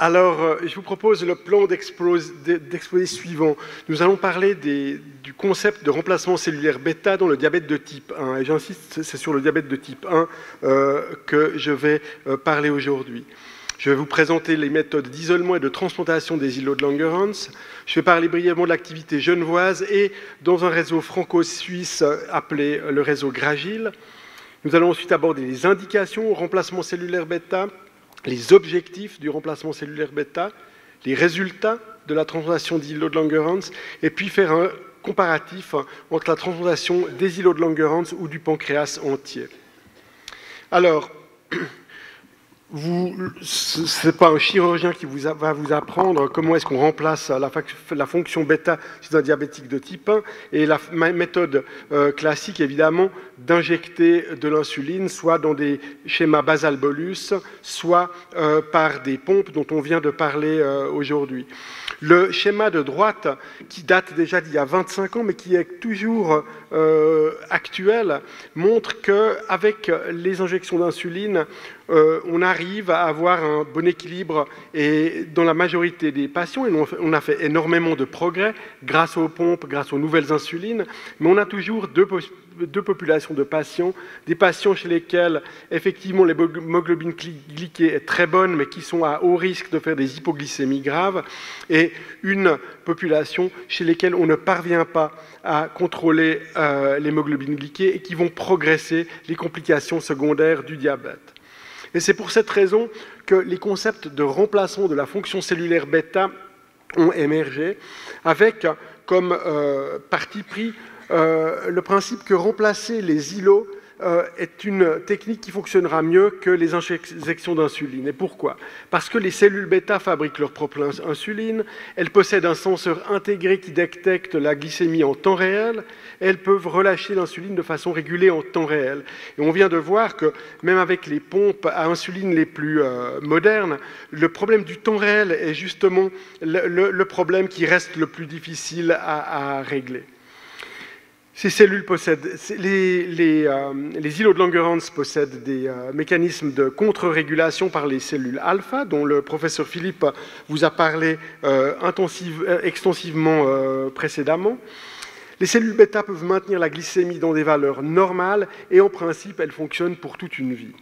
Alors, je vous propose le plan d'exposé suivant. Nous allons parler du concept de remplacement cellulaire bêta dans le diabète de type 1. Et j'insiste, c'est sur le diabète de type 1 que je vais parler aujourd'hui. Je vais vous présenter les méthodes d'isolement et de transplantation des îlots de Langerhans. Je vais parler brièvement de l'activité genevoise et dans un réseau franco-suisse appelé le réseau Gragil. Nous allons ensuite aborder les indications au remplacement cellulaire bêta, les objectifs du remplacement cellulaire bêta, les résultats de la transplantation d'îlots de Langerhans, et puis faire un comparatif entre la transplantation des îlots de Langerhans ou du pancréas entier. Alors, ce n'est pas un chirurgien qui va vous apprendre comment est-ce qu'on remplace la fonction bêta chez un diabétique de type 1, et la méthode classique, évidemment, d'injecter de l'insuline, soit dans des schémas basal-bolus, soit par des pompes dont on vient de parler aujourd'hui. Le schéma de droite, qui date déjà d'il y a 25 ans, mais qui est toujours actuel, montre qu'avec les injections d'insuline, on arrive à avoir un bon équilibre et dans la majorité des patients, et on a fait énormément de progrès grâce aux pompes, grâce aux nouvelles insulines, mais on a toujours deux populations de patients, des patients chez lesquels effectivement l'hémoglobine glyquée est très bonne, mais qui sont à haut risque de faire des hypoglycémies graves, et une population chez lesquelles on ne parvient pas à contrôler l'hémoglobine glyquée et qui vont progresser les complications secondaires du diabète. Et c'est pour cette raison que les concepts de remplacement de la fonction cellulaire bêta ont émergé, avec comme parti pris le principe que remplacer les îlots est une technique qui fonctionnera mieux que les injections d'insuline. Et pourquoi? Parce que les cellules bêta fabriquent leur propre insuline, elles possèdent un senseur intégré qui détecte la glycémie en temps réel, et elles peuvent relâcher l'insuline de façon régulée en temps réel. Et on vient de voir que même avec les pompes à insuline les plus modernes, le problème du temps réel est justement le problème qui reste le plus difficile à régler. Ces cellules possèdent, les îlots de Langerhans possèdent des mécanismes de contre-régulation par les cellules alpha, dont le professeur Philippe vous a parlé extensivement précédemment. Les cellules bêta peuvent maintenir la glycémie dans des valeurs normales et en principe, elles fonctionnent pour toute une vie.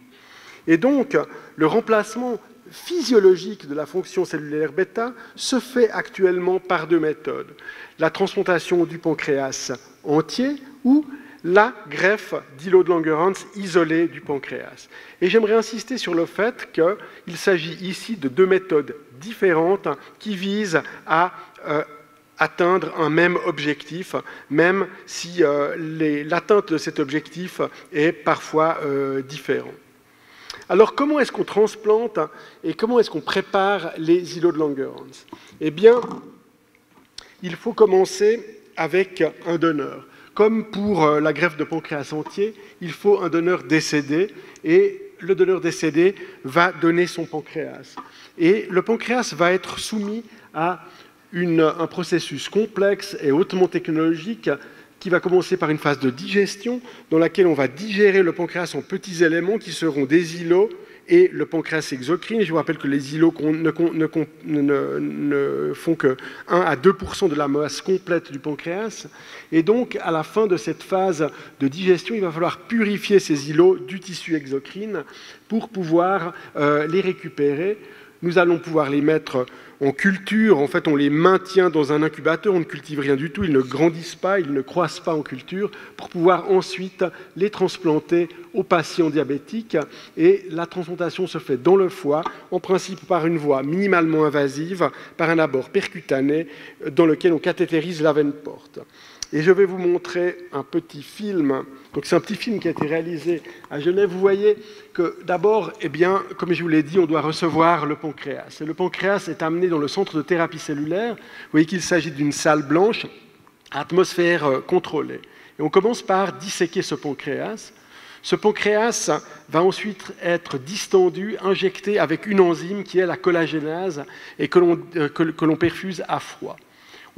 Et donc, le remplacement physiologique de la fonction cellulaire bêta se fait actuellement par deux méthodes. La transplantation du pancréas entier ou la greffe d'îlots de Langerhans isolés du pancréas. Et j'aimerais insister sur le fait qu'il s'agit ici de deux méthodes différentes qui visent à atteindre un même objectif, même si l'atteinte de cet objectif est parfois différente. Alors, comment est-ce qu'on transplante et comment est-ce qu'on prépare les îlots de Langerhans? Eh bien, il faut commencer avec un donneur. Comme pour la greffe de pancréas entier, il faut un donneur décédé et le donneur décédé va donner son pancréas. Et le pancréas va être soumis à un processus complexe et hautement technologique qui va commencer par une phase de digestion dans laquelle on va digérer le pancréas en petits éléments qui seront des îlots et le pancréas exocrine. Je vous rappelle que les îlots ne font que 1 à 2% de la masse complète du pancréas. Et donc, à la fin de cette phase de digestion, il va falloir purifier ces îlots du tissu exocrine pour pouvoir les récupérer. Nous allons pouvoir les mettre en culture. En fait, on les maintient dans un incubateur, on ne cultive rien du tout, ils ne grandissent pas, ils ne croissent pas en culture, pour pouvoir ensuite les transplanter aux patients diabétiques. Et la transplantation se fait dans le foie, en principe par une voie minimalement invasive, par un abord percutané dans lequel on cathétérise la veine porte. Et je vais vous montrer un petit film. Donc c'est un petit film qui a été réalisé à Genève. Vous voyez que d'abord, eh bien, comme je vous l'ai dit, on doit recevoir le pancréas. Et le pancréas est amené dans le centre de thérapie cellulaire. Vous voyez qu'il s'agit d'une salle blanche, à atmosphère contrôlée. Et on commence par disséquer ce pancréas. Ce pancréas va ensuite être distendu, injecté avec une enzyme qui est la collagénase et que l'on perfuse à froid.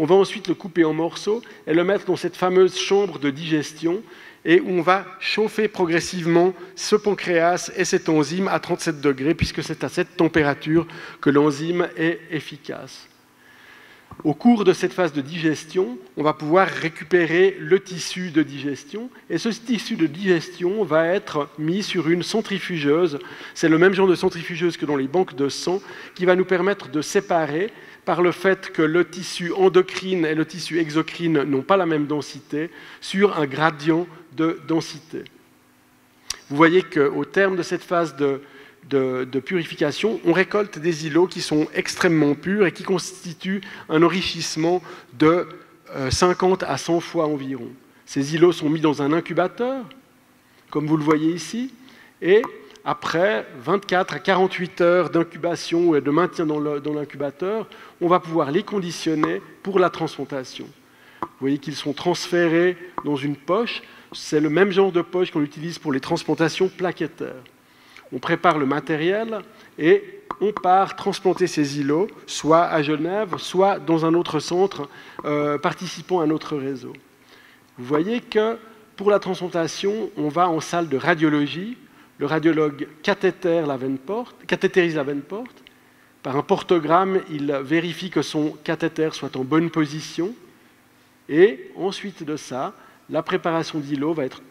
On va ensuite le couper en morceaux et le mettre dans cette fameuse chambre de digestion et où on va chauffer progressivement ce pancréas et cette enzyme à 37 degrés puisque c'est à cette température que l'enzyme est efficace. Au cours de cette phase de digestion, on va pouvoir récupérer le tissu de digestion et ce tissu de digestion va être mis sur une centrifugeuse. C'est le même genre de centrifugeuse que dans les banques de sang qui va nous permettre de séparer par le fait que le tissu endocrine et le tissu exocrine n'ont pas la même densité sur un gradient de densité. Vous voyez qu'au terme de cette phase de purification, on récolte des îlots qui sont extrêmement purs et qui constituent un enrichissement de 50 à 100 fois environ. Ces îlots sont mis dans un incubateur, comme vous le voyez ici, et après 24 à 48 heures d'incubation et de maintien dans l'incubateur, on va pouvoir les conditionner pour la transplantation. Vous voyez qu'ils sont transférés dans une poche. C'est le même genre de poche qu'on utilise pour les transplantations plaquettaires. On prépare le matériel et on part transplanter ces îlots, soit à Genève, soit dans un autre centre participant à notre réseau. Vous voyez que pour la transplantation, on va en salle de radiologie. Le radiologue cathétérise la veine porte. Par un portogramme, il vérifie que son cathéter soit en bonne position. Et ensuite de ça, la préparation d'îlots va être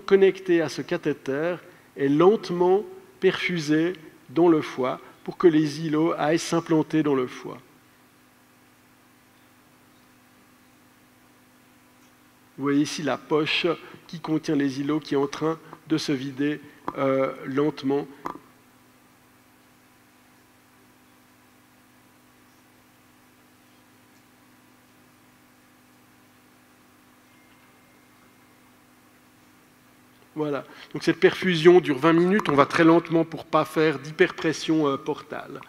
connectée à ce cathéter et lentement perfusée dans le foie pour que les îlots aillent s'implanter dans le foie. Vous voyez ici la poche qui contient les îlots qui est en train de se vider lentement. Voilà. Donc cette perfusion dure 20 minutes, on va très lentement pour ne pas faire d'hyperpression portale.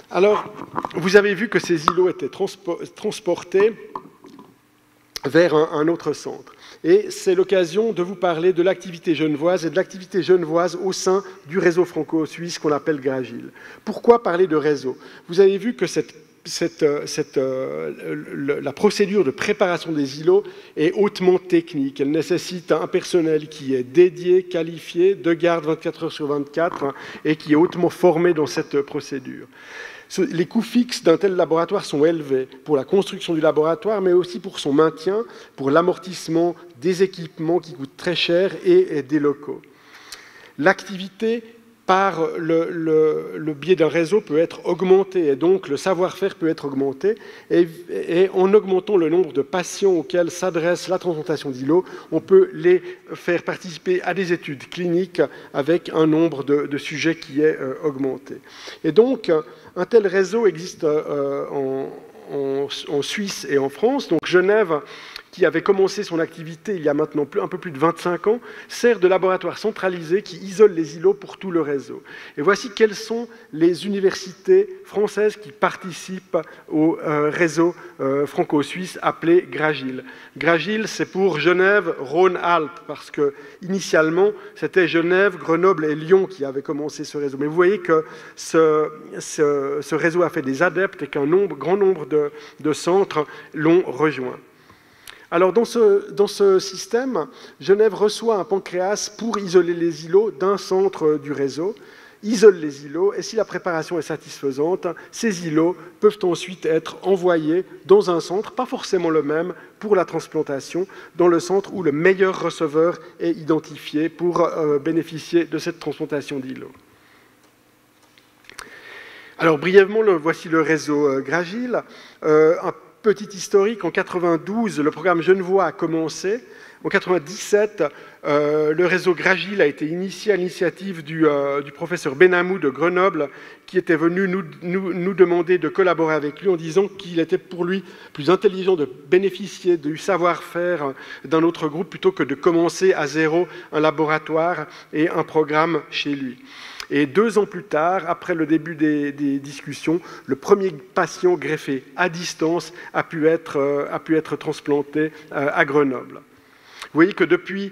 Alors, vous avez vu que ces îlots étaient transportés vers un autre centre. Et c'est l'occasion de vous parler de l'activité genevoise et de l'activité genevoise au sein du réseau franco-suisse qu'on appelle Gragil. Pourquoi parler de réseau? Vous avez vu que la procédure de préparation des îlots est hautement technique. Elle nécessite un personnel qui est dédié, qualifié, de garde 24 heures sur 24 et qui est hautement formé dans cette procédure. Les coûts fixes d'un tel laboratoire sont élevés pour la construction du laboratoire, mais aussi pour son maintien, pour l'amortissement des équipements qui coûtent très cher et des locaux. L'activité par le biais d'un réseau peut être augmenté, et donc le savoir-faire peut être augmenté, et en augmentant le nombre de patients auxquels s'adresse la transplantation d'îlots, on peut les faire participer à des études cliniques avec un nombre de sujets qui est augmenté. Et donc, un tel réseau existe en Suisse et en France. Donc Genève, qui avait commencé son activité il y a maintenant un peu plus de 25 ans, sert de laboratoire centralisé qui isole les îlots pour tout le réseau. Et voici quelles sont les universités françaises qui participent au réseau franco-suisse appelé Gragil. Gragil, c'est pour Genève, Rhône-Alpes, parce que initialement, c'était Genève, Grenoble et Lyon qui avaient commencé ce réseau. Mais vous voyez que ce réseau a fait des adeptes et qu'un grand nombre de centres l'ont rejoint. Alors, dans ce système, Genève reçoit un pancréas pour isoler les îlots d'un centre du réseau, isole les îlots, et si la préparation est satisfaisante, ces îlots peuvent ensuite être envoyés dans un centre, pas forcément le même, pour la transplantation, dans le centre où le meilleur receveur est identifié pour bénéficier de cette transplantation d'îlots. Alors, brièvement, voici le réseau Gragil. Un petit historique, en 92, le programme Genevois a commencé. En 97, le réseau Gragil a été initié à l'initiative du professeur Benamou de Grenoble, qui était venu nous demander de collaborer avec lui en disant qu'il était pour lui plus intelligent de bénéficier du savoir-faire d'un autre groupe plutôt que de commencer à zéro un laboratoire et un programme chez lui. Et 2 ans plus tard, après le début des discussions, le premier patient greffé à distance a pu être transplanté à Grenoble. Vous voyez que depuis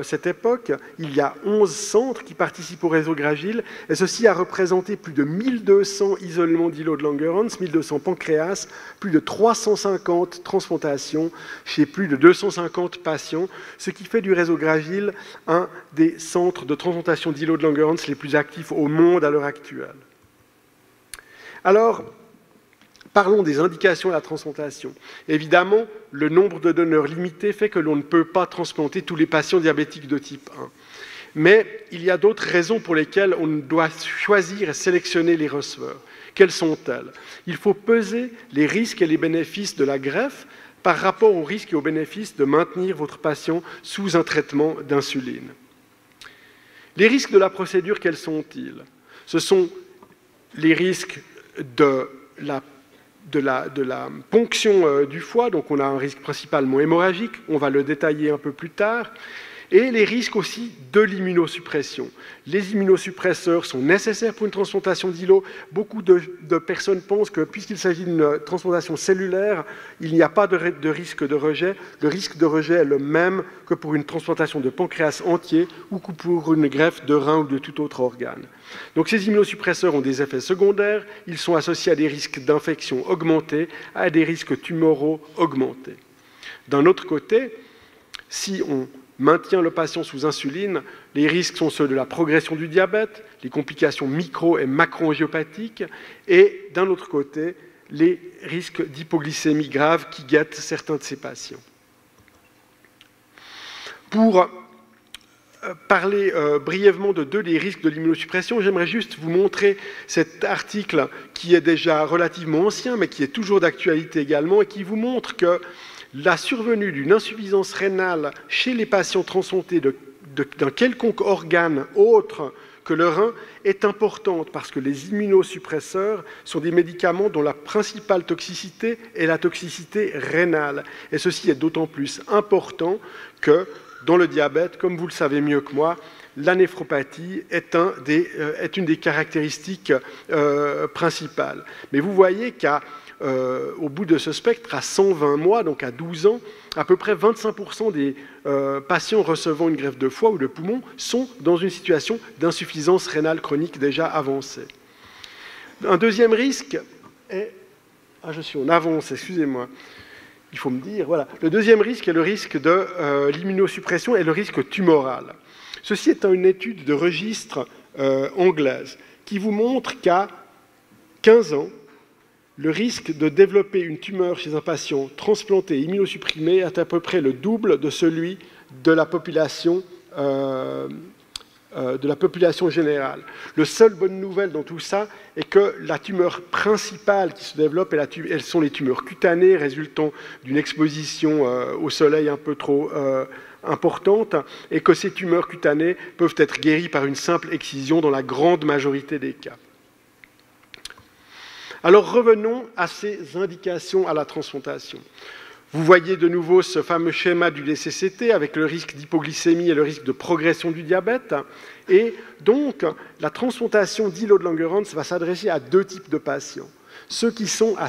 cette époque, il y a 11 centres qui participent au réseau Gragile, et ceci a représenté plus de 1200 isolements d'îlots de Langerhans, 1200 pancréas, plus de 350 transplantations chez plus de 250 patients, ce qui fait du réseau Gragile un des centres de transplantation d'îlots de Langerhans les plus actifs au monde à l'heure actuelle. Alors, parlons des indications à la transplantation. Évidemment, le nombre de donneurs limité fait que l'on ne peut pas transplanter tous les patients diabétiques de type 1. Mais il y a d'autres raisons pour lesquelles on doit choisir et sélectionner les receveurs. Quelles sont-elles? Il faut peser les risques et les bénéfices de la greffe par rapport aux risques et aux bénéfices de maintenir votre patient sous un traitement d'insuline. Les risques de la procédure, quels sont-ils? Ce sont les risques de la ponction du foie, donc on a un risque principalement hémorragique, on va le détailler un peu plus tard, et les risques aussi de l'immunosuppression. Les immunosuppresseurs sont nécessaires pour une transplantation d'îlot. Beaucoup de personnes pensent que puisqu'il s'agit d'une transplantation cellulaire, il n'y a pas de risque de rejet. Le risque de rejet est le même que pour une transplantation de pancréas entier ou que pour une greffe de rein ou de tout autre organe. Donc ces immunosuppresseurs ont des effets secondaires, ils sont associés à des risques d'infection augmentés, à des risques tumoraux augmentés. D'un autre côté, si on maintient le patient sous insuline, les risques sont ceux de la progression du diabète, les complications micro- et macro-angiopathiques, et d'un autre côté, les risques d'hypoglycémie grave qui guettent certains de ces patients. Pour parler brièvement de deux des risques de l'immunosuppression, j'aimerais juste vous montrer cet article qui est déjà relativement ancien, mais qui est toujours d'actualité également, et qui vous montre que la survenue d'une insuffisance rénale chez les patients transplantés d'un quelconque organe autre que le rein est importante parce que les immunosuppresseurs sont des médicaments dont la principale toxicité est la toxicité rénale. Et ceci est d'autant plus important que dans le diabète, comme vous le savez mieux que moi, la néphropathie est une des caractéristiques principales. Mais vous voyez qu'au bout de ce spectre, à 120 mois, donc à 12 ans, à peu près 25% des patients recevant une greffe de foie ou de poumon sont dans une situation d'insuffisance rénale chronique déjà avancée. Un deuxième risque est... Ah, je suis en avance, excusez-moi. Il faut me dire, voilà. Le deuxième risque est le risque de l'immunosuppression et le risque tumoral. Ceci est une étude de registre anglaise qui vous montre qu'à 15 ans, le risque de développer une tumeur chez un patient transplanté et immunosupprimé est à peu près le double de celui de la population générale. La seule bonne nouvelle dans tout ça est que la tumeur principale qui se développe, elles sont les tumeurs cutanées résultant d'une exposition au soleil un peu trop importante, et que ces tumeurs cutanées peuvent être guéries par une simple excision dans la grande majorité des cas. Alors revenons à ces indications à la transplantation. Vous voyez de nouveau ce fameux schéma du DCCT avec le risque d'hypoglycémie et le risque de progression du diabète. Et donc, la transplantation d'îlots de Langerhans va s'adresser à deux types de patients. Ceux qui sont à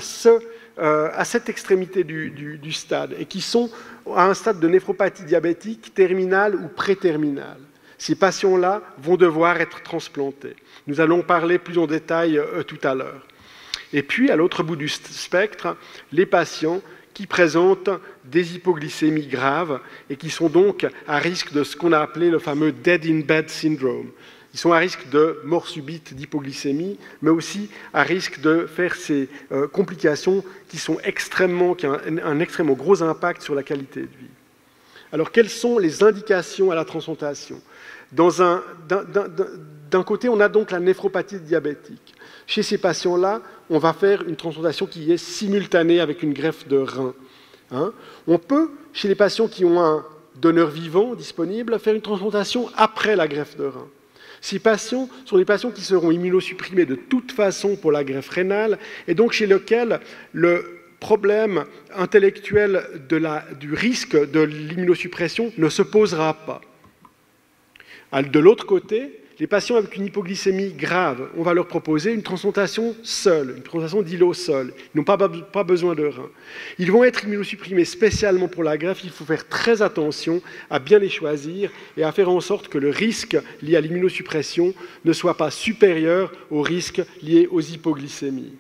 cette extrémité du stade et qui sont à un stade de néphropathie diabétique terminale ou préterminale. Ces patients-là vont devoir être transplantés. Nous allons parler plus en détail tout à l'heure. Et puis, à l'autre bout du spectre, les patients qui présentent des hypoglycémies graves et qui sont donc à risque de ce qu'on a appelé le fameux « dead in bed syndrome ». Ils sont à risque de mort subite d'hypoglycémie, mais aussi à risque de faire ces complications qui ont un extrêmement gros impact sur la qualité de vie. Alors, quelles sont les indications à la transplantation? D'un côté, on a donc la néphropathie diabétique. Chez ces patients-là, on va faire une transplantation qui est simultanée avec une greffe de rein. On peut, chez les patients qui ont un donneur vivant disponible, faire une transplantation après la greffe de rein. Ces patients sont des patients qui seront immunosupprimés de toute façon pour la greffe rénale, et donc chez lesquels le problème intellectuel du risque de l'immunosuppression ne se posera pas. De l'autre côté, les patients avec une hypoglycémie grave, on va leur proposer une transplantation seule, une transplantation d'îlot seul. Ils n'ont pas besoin de reins. Ils vont être immunosupprimés spécialement pour la greffe. Il faut faire très attention à bien les choisir et à faire en sorte que le risque lié à l'immunosuppression ne soit pas supérieur au risque lié aux hypoglycémies.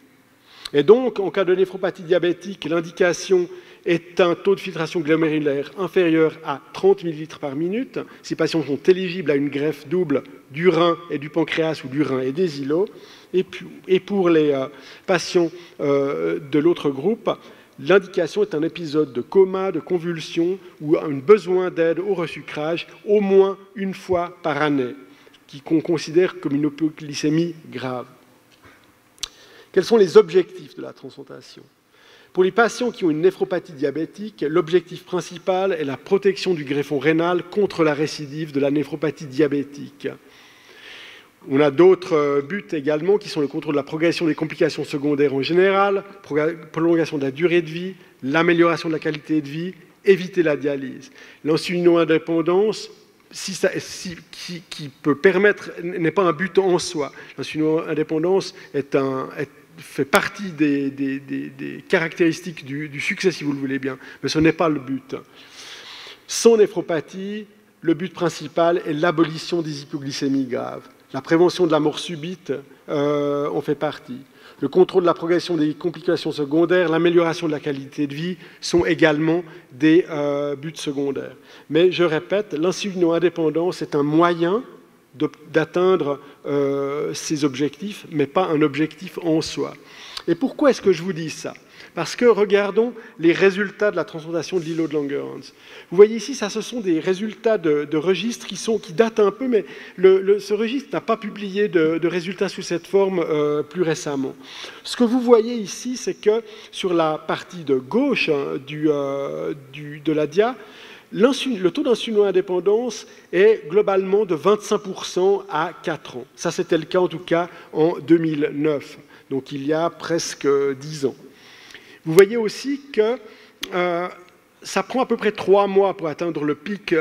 Et donc, en cas de néphropathie diabétique, l'indication est un taux de filtration glomérulaire inférieur à 30 ml par minute. Ces patients sont éligibles à une greffe double du rein et du pancréas ou du rein et des îlots. Et pour les patients de l'autre groupe, l'indication est un épisode de coma, de convulsion ou un besoin d'aide au resucrage au moins une fois par année, qu'on considère comme une hypoglycémie grave. Quels sont les objectifs de la transplantation? Pour les patients qui ont une néphropathie diabétique, l'objectif principal est la protection du greffon rénal contre la récidive de la néphropathie diabétique. On a d'autres buts également qui sont le contrôle de la progression des complications secondaires en général, prolongation de la durée de vie, l'amélioration de la qualité de vie, éviter la dialyse. L'insulino-indépendance, qui peut permettre, n'est pas un but en soi. L'insulino-indépendance fait partie des caractéristiques du succès, si vous le voulez bien, mais ce n'est pas le but. Sans néphropathie, le but principal est l'abolition des hypoglycémies graves. La prévention de la mort subite en fait partie. Le contrôle de la progression des complications secondaires, l'amélioration de la qualité de vie sont également des buts secondaires. Mais je répète, l'insulino-indépendance est un moyen d'atteindre ces objectifs, mais pas un objectif en soi. Et pourquoi est-ce que je vous dis ça? Parce que regardons les résultats de la transplantation de l'îlot de Langerhans. Vous voyez ici, ça, ce sont des résultats de registres qui datent un peu, mais ce registre n'a pas publié de résultats sous cette forme plus récemment. Ce que vous voyez ici, c'est que sur la partie de gauche de la dia, le taux d'insulino-indépendance est globalement de 25% à 4 ans. Ça, c'était le cas en tout cas en 2009, donc il y a presque 10 ans. Vous voyez aussi que ça prend à peu près 3 mois pour atteindre le pic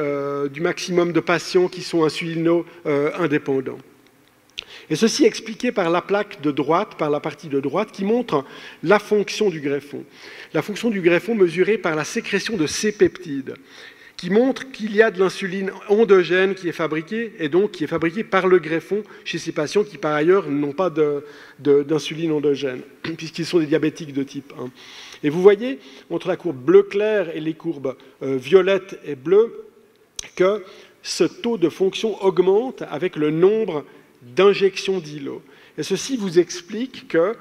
du maximum de patients qui sont insulino-indépendants. Et ceci est expliqué par la plaque de droite, par la partie de droite, qui montre la fonction du greffon. La fonction du greffon mesurée par la sécrétion de C-peptides, qui montre qu'il y a de l'insuline endogène qui est fabriquée, et donc qui est fabriquée par le greffon chez ces patients qui, par ailleurs, n'ont pas d'insuline endogène, puisqu'ils sont des diabétiques de type 1. Et vous voyez, entre la courbe bleu clair et les courbes violettes et bleues, que ce taux de fonction augmente avec le nombre d'injections d'îlots. Et ceci vous explique que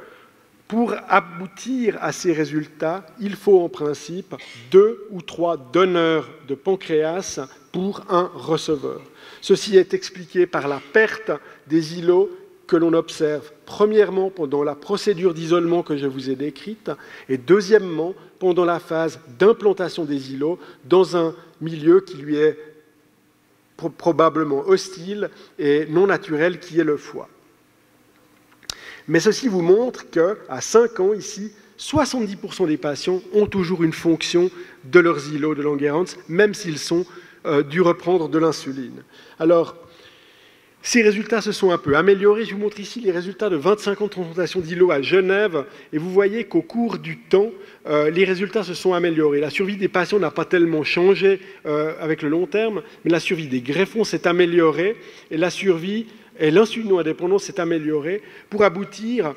pour aboutir à ces résultats, il faut en principe 2 ou 3 donneurs de pancréas pour un receveur. Ceci est expliqué par la perte des îlots que l'on observe premièrement pendant la procédure d'isolement que je vous ai décrite et deuxièmement pendant la phase d'implantation des îlots dans un milieu qui lui est probablement hostile et non naturel qui est le foie. Mais ceci vous montre qu'à 5 ans, ici, 70% des patients ont toujours une fonction de leurs îlots de Langerhans, même s'ils sont dû reprendre de l'insuline. Alors, ces résultats se sont un peu améliorés. Je vous montre ici les résultats de 25 ans de transplantation d'îlots à Genève, et vous voyez qu'au cours du temps, les résultats se sont améliorés. La survie des patients n'a pas tellement changé avec le long terme, mais la survie des greffons s'est améliorée, et la survie et l'insulino-indépendance s'est améliorée pour aboutir,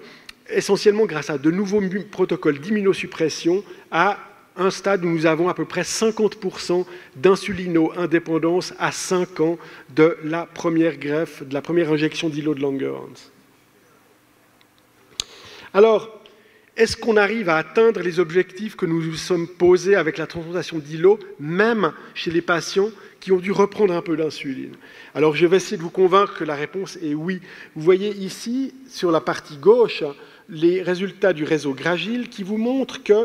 essentiellement grâce à de nouveaux protocoles d'immunosuppression, à un stade où nous avons à peu près 50% d'insulino-indépendance à 5 ans de la première greffe, de la première injection d'îlot de Langerhans. Alors, est-ce qu'on arrive à atteindre les objectifs que nous nous sommes posés avec la transplantation d'îlot, même chez les patients qui ont dû reprendre un peu d'insuline? Alors, je vais essayer de vous convaincre que la réponse est oui. Vous voyez ici, sur la partie gauche, les résultats du réseau Gragil qui vous montrent qu'à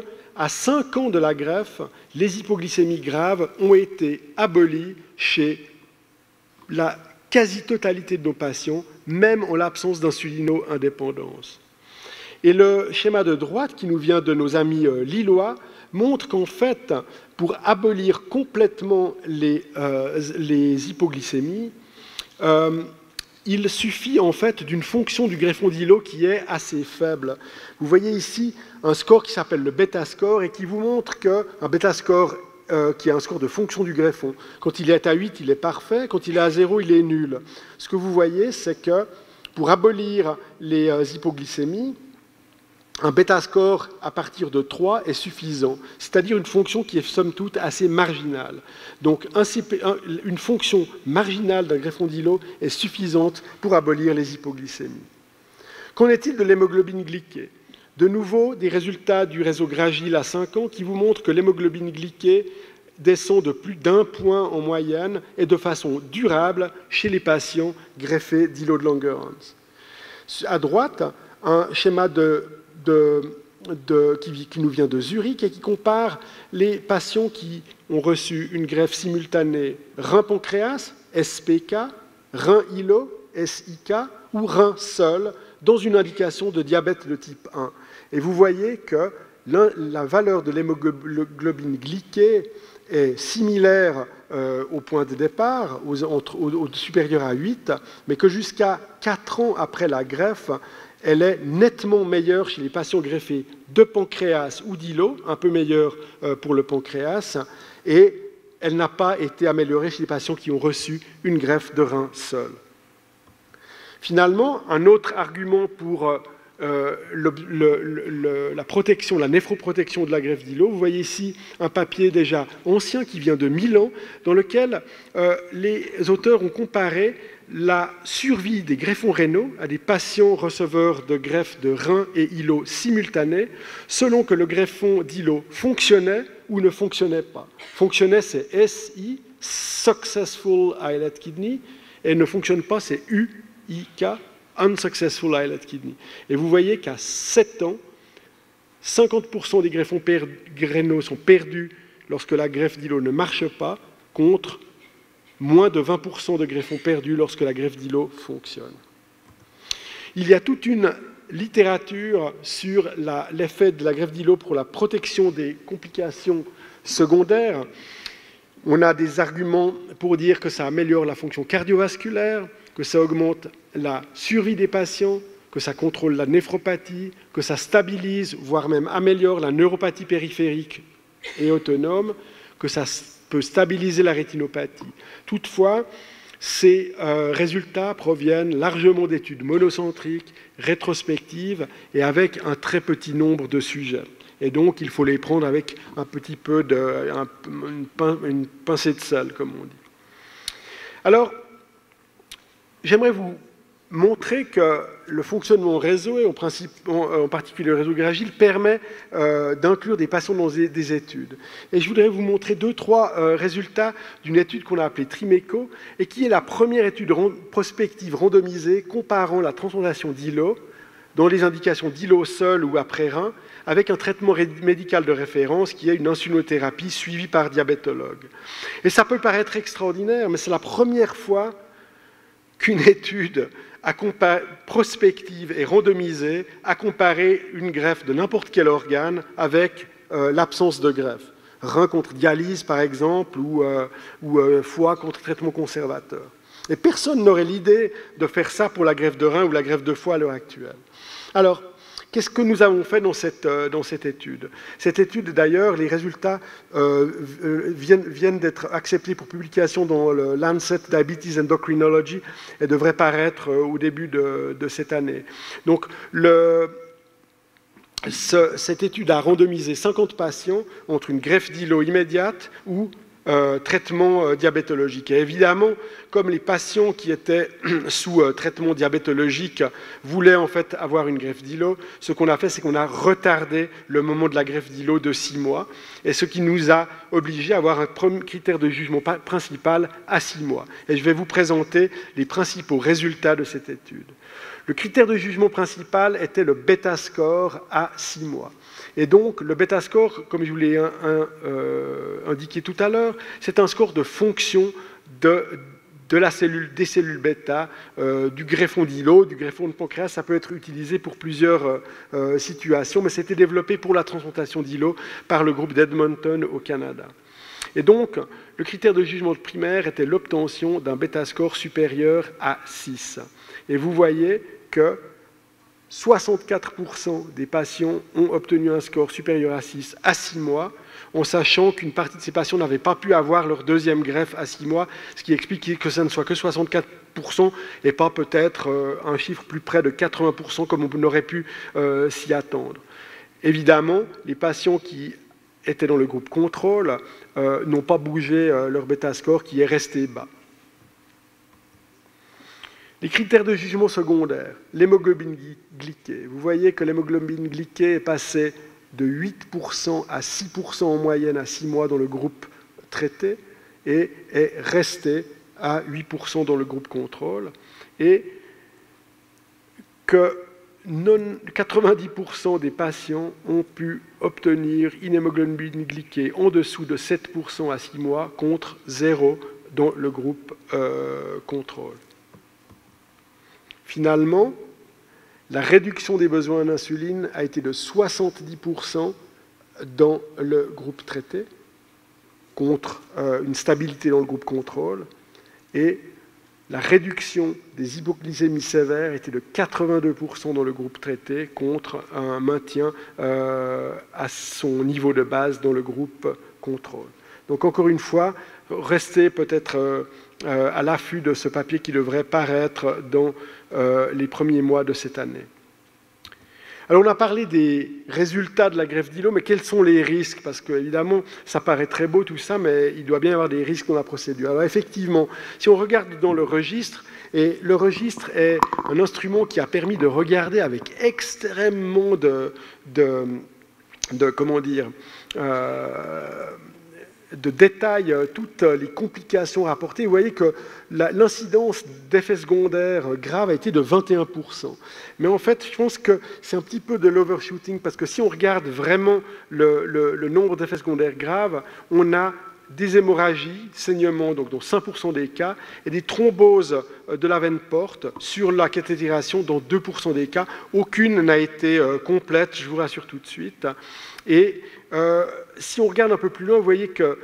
5 ans de la greffe, les hypoglycémies graves ont été abolies chez la quasi-totalité de nos patients, même en l'absence d'insulino-indépendance. Et le schéma de droite, qui nous vient de nos amis lillois, montre qu'en fait, pour abolir complètement les hypoglycémies, il suffit en fait d'une fonction du greffon d'îlot qui est assez faible. Vous voyez ici un score qui s'appelle le bêta-score et qui vous montre qu'un bêta-score qui est un score de fonction du greffon, quand il est à 8, il est parfait, quand il est à 0, il est nul. Ce que vous voyez, c'est que pour abolir les hypoglycémies, un bêta-score à partir de 3 est suffisant, c'est-à-dire une fonction qui est somme toute assez marginale. Donc une fonction marginale d'un greffon d'îlot est suffisante pour abolir les hypoglycémies. Qu'en est-il de l'hémoglobine glyquée? De nouveau, des résultats du réseau Gragil à 5 ans qui vous montrent que l'hémoglobine glyquée descend de plus d'1 point en moyenne et de façon durable chez les patients greffés d'îlot de Langerhans. À droite, un schéma qui nous vient de Zurich et qui compare les patients qui ont reçu une greffe simultanée rein-pancréas, SPK, rein-îlot, SIK, ou rein seul, dans une indication de diabète de type 1. Et vous voyez que la valeur de l'hémoglobine glyquée est similaire au point de départ, au supérieur à 8, mais que jusqu'à 4 ans après la greffe, elle est nettement meilleure chez les patients greffés de pancréas ou d'îlot, un peu meilleure pour le pancréas, et elle n'a pas été améliorée chez les patients qui ont reçu une greffe de rein seul. Finalement, un autre argument pour la protection, la néphroprotection de la greffe d'îlot, vous voyez ici un papier déjà ancien qui vient de Milan, dans lequel les auteurs ont comparé la survie des greffons rénaux à des patients receveurs de greffes de rein et îlot simultanés, selon que le greffon d'îlot fonctionnait ou ne fonctionnait pas. Fonctionnait, c'est SI, Successful Islet Kidney, et ne fonctionne pas, c'est UIK, Unsuccessful Islet Kidney. Et vous voyez qu'à 7 ans, 50% des greffons rénaux sont perdus lorsque la greffe d'îlot ne marche pas, contre moins de 20% de greffons perdus lorsque la greffe d'îlot fonctionne. Il y a toute une littérature sur l'effet de la greffe d'îlot pour la protection des complications secondaires. On a des arguments pour dire que ça améliore la fonction cardiovasculaire, que ça augmente la survie des patients, que ça contrôle la néphropathie, que ça stabilise, voire même améliore la neuropathie périphérique et autonome, que ça peut stabiliser la rétinopathie. Toutefois, ces résultats proviennent largement d'études monocentriques, rétrospectives et avec un très petit nombre de sujets. Et donc, il faut les prendre avec un petit peu une pincée de sel, comme on dit. Alors, j'aimerais vous montrer que le fonctionnement réseau, et en particulier le réseau Gragil, permet d'inclure des patients dans des études. Et je voudrais vous montrer 2-3 résultats d'une étude qu'on a appelée TRIMECO, et qui est la première étude prospective randomisée comparant la transplantation d'îlot dans les indications d'îlot seul ou après rein, avec un traitement médical de référence qui est une insulinothérapie suivie par diabétologue. Et ça peut paraître extraordinaire, mais c'est la première fois qu'une étude prospective et randomisée a comparé une greffe de n'importe quel organe avec l'absence de greffe. Rein contre dialyse, par exemple, ou foie contre traitement conservateur. Et personne n'aurait l'idée de faire ça pour la greffe de rein ou la greffe de foie à l'heure actuelle. Alors, qu'est-ce que nous avons fait dans cette étude? Cette étude, d'ailleurs, les résultats viennent d'être acceptés pour publication dans le Lancet Diabetes Endocrinology et devraient paraître au début de cette année. Donc, cette étude a randomisé 50 patients entre une greffe d'îlot immédiate ou traitement diabétologique. Et évidemment, comme les patients qui étaient sous traitement diabétologique voulaient en fait avoir une greffe d'îlot, ce qu'on a fait, c'est qu'on a retardé le moment de la greffe d'îlot de 6 mois, et ce qui nous a obligés à avoir un critère de jugement principal à 6 mois. Et je vais vous présenter les principaux résultats de cette étude. Le critère de jugement principal était le bêta-score à 6 mois. Et donc, le bêta-score, comme je vous l'ai indiqué tout à l'heure, c'est un score de fonction des cellules bêta, du greffon d'îlot, du greffon de pancréas. Ça peut être utilisé pour plusieurs situations, mais c'était développé pour la transplantation d'îlot par le groupe d'Edmonton au Canada. Et donc, le critère de jugement primaire était l'obtention d'un bêta-score supérieur à 6. Et vous voyez que 64% des patients ont obtenu un score supérieur à 6 à 6 mois, en sachant qu'une partie de ces patients n'avaient pas pu avoir leur deuxième greffe à 6 mois, ce qui explique que ça ne soit que 64% et pas peut-être un chiffre plus près de 80% comme on aurait pu s'y attendre. Évidemment, les patients qui étaient dans le groupe contrôle n'ont pas bougé leur bêta-score qui est resté bas. Les critères de jugement secondaire, l'hémoglobine glyquée. Vous voyez que l'hémoglobine glyquée est passée de 8% à 6% en moyenne à 6 mois dans le groupe traité et est restée à 8% dans le groupe contrôle. Et que 90% des patients ont pu obtenir une hémoglobine glyquée en dessous de 7% à 6 mois contre 0 dans le groupe contrôle. Finalement, la réduction des besoins d'insuline a été de 70% dans le groupe traité, contre une stabilité dans le groupe contrôle, et la réduction des hypoglycémies sévères était de 82% dans le groupe traité, contre un maintien à son niveau de base dans le groupe contrôle. Donc encore une fois, restez peut-être à l'affût de ce papier qui devrait paraître dans les premiers mois de cette année. Alors on a parlé des résultats de la greffe d'îlot, mais quels sont les risques? Parce que évidemment, ça paraît très beau tout ça, mais il doit bien y avoir des risques dans la procédure. Alors effectivement, si on regarde dans le registre, et le registre est un instrument qui a permis de regarder avec extrêmement de détails toutes les complications rapportées. Vous voyez que l'incidence d'effets secondaires graves a été de 21%. Mais en fait, je pense que c'est un petit peu de l'overshooting, parce que si on regarde vraiment le nombre d'effets secondaires graves, on a des hémorragies, saignements, donc dans 5% des cas, et des thromboses de la veine porte sur la cathétérisation dans 2% des cas. Aucune n'a été complète, je vous rassure tout de suite. Et si on regarde un peu plus loin, vous voyez qu'il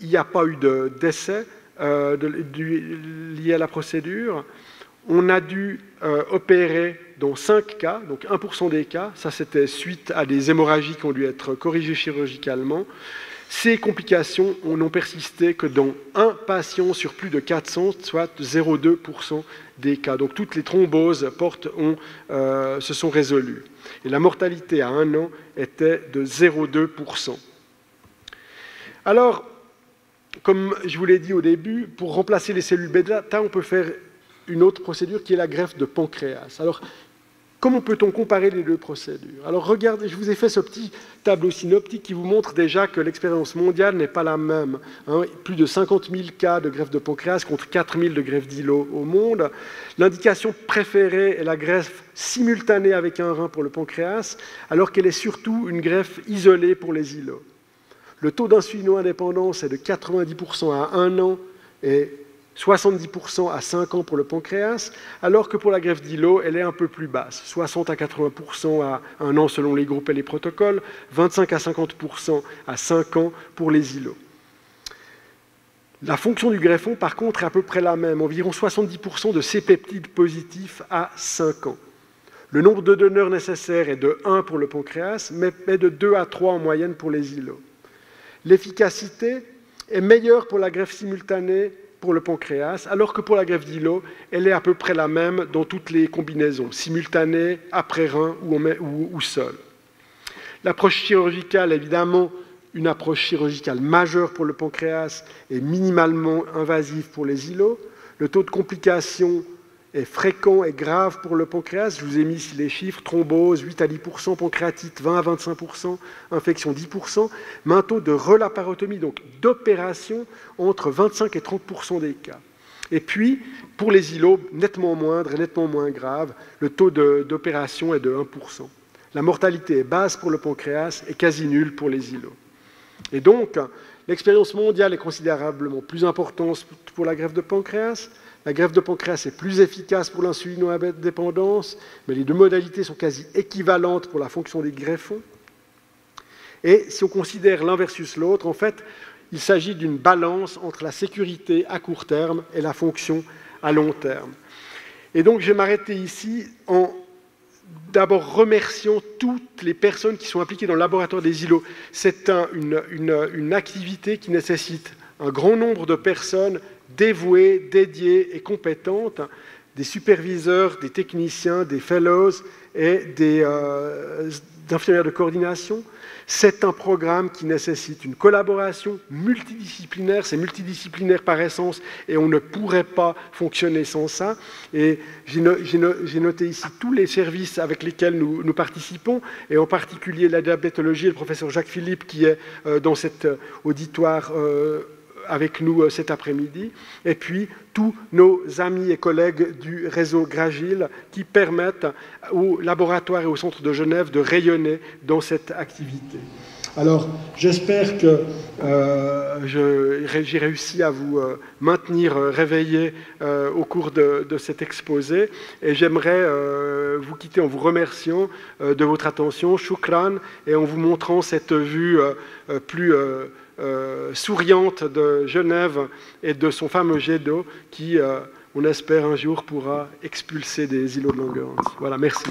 n'y a pas eu de décès lié à la procédure. On a dû opérer dans 5 cas, donc 1% des cas. Ça, c'était suite à des hémorragies qui ont dû être corrigées chirurgicalement. Ces complications n'ont persisté que dans un patient sur plus de 400, soit 0,2% des cas. Donc toutes les thromboses se sont résolues. Et la mortalité à 1 an était de 0,2%. Alors, comme je vous l'ai dit au début, pour remplacer les cellules bêta, on peut faire une autre procédure qui est la greffe de pancréas. Alors, comment peut-on comparer les deux procédures? Alors regardez, je vous ai fait ce petit tableau synoptique qui vous montre déjà que l'expérience mondiale n'est pas la même. Plus de 50 000 cas de greffe de pancréas contre 4 000 de greffe d'îlot au monde. L'indication préférée est la greffe simultanée avec un rein pour le pancréas, alors qu'elle est surtout une greffe isolée pour les îlots. Le taux d'insulino-indépendance est de 90% à 1 an et 70% à 5 ans pour le pancréas, alors que pour la greffe d'îlot, elle est un peu plus basse, 60 à 80% à 1 an selon les groupes et les protocoles, 25 à 50% à 5 ans pour les îlots. La fonction du greffon, par contre, est à peu près la même, environ 70% de C-peptides positifs à 5 ans. Le nombre de donneurs nécessaires est de 1 pour le pancréas, mais de 2 à 3 en moyenne pour les îlots. L'efficacité est meilleure pour la greffe simultanée pour le pancréas, alors que pour la greffe d'îlot, elle est à peu près la même dans toutes les combinaisons, simultanée, après-rein ou seule. L'approche chirurgicale, évidemment, une approche chirurgicale majeure pour le pancréas et minimalement invasive pour les îlots. Le taux de complications est fréquent et grave pour le pancréas. Je vous ai mis ici les chiffres, thrombose 8 à 10%, pancréatite 20 à 25%, infection 10%, mais un taux de relaparotomie, donc d'opération, entre 25 et 30% des cas. Et puis, pour les îlots, nettement moindre et nettement moins grave, le taux d'opération est de 1%. La mortalité est basse pour le pancréas et quasi nulle pour les îlots. Et donc, l'expérience mondiale est considérablement plus importante pour la greffe de pancréas. La greffe de pancréas est plus efficace pour l'insulino-indépendance, mais les deux modalités sont quasi équivalentes pour la fonction des greffons. Et si on considère l'un versus l'autre, en fait, il s'agit d'une balance entre la sécurité à court terme et la fonction à long terme. Et donc, je vais m'arrêter ici en d'abord remerciant toutes les personnes qui sont impliquées dans le laboratoire des îlots. C'est une activité qui nécessite un grand nombre de personnes dévouées, dédiées et compétentes, des superviseurs, des techniciens, des fellows et des infirmières de coordination. C'est un programme qui nécessite une collaboration multidisciplinaire, c'est multidisciplinaire par essence et on ne pourrait pas fonctionner sans ça. Et j'ai noté ici tous les services avec lesquels nous participons, et en particulier la diabétologie et le professeur Jacques Philippe qui est dans cet auditoire avec nous cet après-midi, et puis tous nos amis et collègues du réseau Gragil qui permettent au laboratoire et au centre de Genève de rayonner dans cette activité. Alors, j'espère que j'ai réussi à vous maintenir réveillés au cours de cet exposé, et j'aimerais vous quitter en vous remerciant de votre attention, shukran, et en vous montrant cette vue plus souriante de Genève et de son fameux jet d'eau qui, on espère un jour, pourra expulser des îlots de Langerhans. Voilà, merci.